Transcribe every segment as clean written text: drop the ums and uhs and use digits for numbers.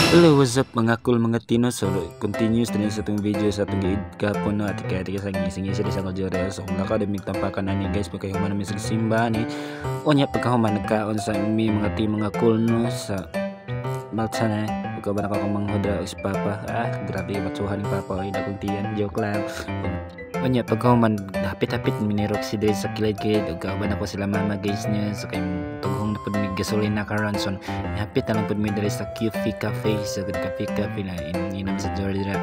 Hello, what's up mga cool mga Tino? So, continuous din sa itong video sa itong giid kapon no at kaya sa gising-gising sa akong jore. So, kung laka din tampakan na niya guys pagkahuman namin sa simbahan ni onya pagkahuman nagkaon sa mi mga team mga cool no sa Malta na ikaw ba nakakong manghoda si Papa? Grabe matsuhan ni Papa ay akong tiyan, joke lang. Onya pagkahuman hapit-hapit minirok si Dre sa kilid-kilid ug kauban ako sila mama guys niya sa kay tughong na pud mi gasolina karon so hapit na lang pud mi diri sa Coffee Cafe sa cafe na inam sa Georgia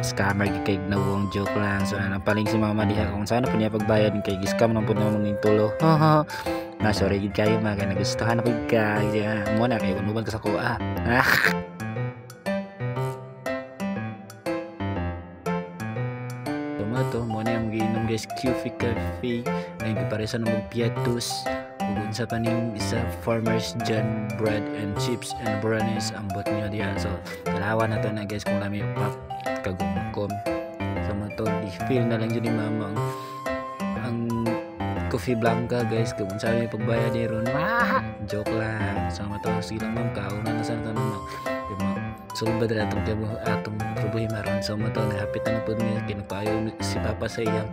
scammer kay nawong joke lang so napaling si mama diha kung saan pud niya pagbayad kay giskam nang pud na mong tulo na sorry gid kayo mga nagustuhan na pud kayo mo na kay unuban ka sa ko tomato mo na yung giinom guys Coffee Cafe ay kaparesan ng piatos ug unsa pa ning isa Farmers John bread and chips and brownies ambot niya diha so kalawan na to na guys kung lami pop kagumkom sa mo to i-feel na lang jud ni mama ang coffee blanca guys kung unsa may pagbayad ni ron joke lang so mo to silang ma'am kauna na sa tanong sulbad na atong problema ron so mo to nahapit na pud niya kinapayo si Papa sa iyang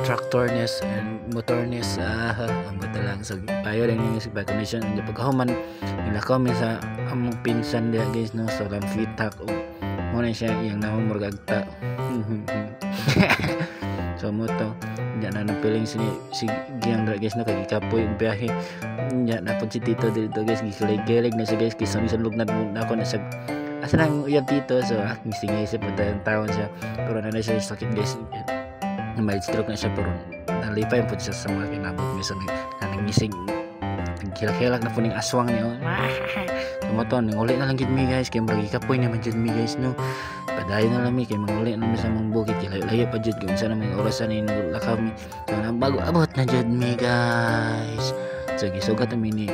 tractorness and motorness ang bata lang so payo lang yung music condition and pagkahuman nilakaw mi sa among pinsan diha guys no so lang fitak mo na siya iyang namang murgagta so mo to diyan na napiling si giyang guys no kay kapoy og biyahe diyan na pud si Tito dito guys gikilig na siya guys kisang lugnad mo na ako na sa asa nang uyab Tito so ngising-isip pa taon siya pero na siya sakit guys mild stroke na siya pero nalipay po siya sa mga kinabot minsan nangising kilak-kilak na po ning aswang niyo tumaton uli na lang gid mi guys kay murag ikapoy naman jud mi guys no padayon na lang mi kay manguli na mi sa mong bukid layo pa jud kung saan may orasan ni lakaw mi so bago abot na jud mi guys so gisugat mi ni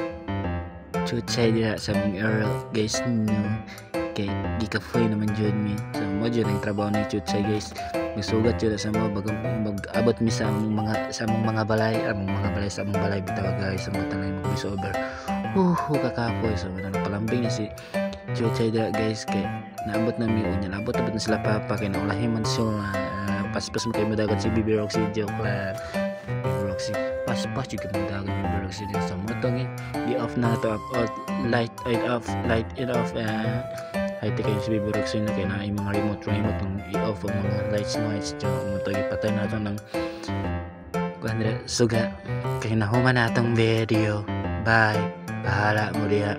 chuchay dira sa mong Earl guys no kay gikapoy naman jud mi so mo jud ang trabaho ni chuchay guys gisugat jud sa mga bagang mag-abot mi sa among mga balay sa among balay bitaw guys sa mga tanay mo over kakapoy so palambing na si chuchay dira guys kay naabot na mi unya naabot na sila Papa kay naulahi man sila paspas mo kay madagat si Bibi Roxy joke lang Bibi Roxy paspas jud kay madagat Bibi Roxy sa motong i-off na to light it off ay tika yung si Bibi Roxy na kaya na yung mga remote ng i-off ang mga lights dyan mo to ipatay na ito ng suga kaya nahuman na itong video bye bahala mo diha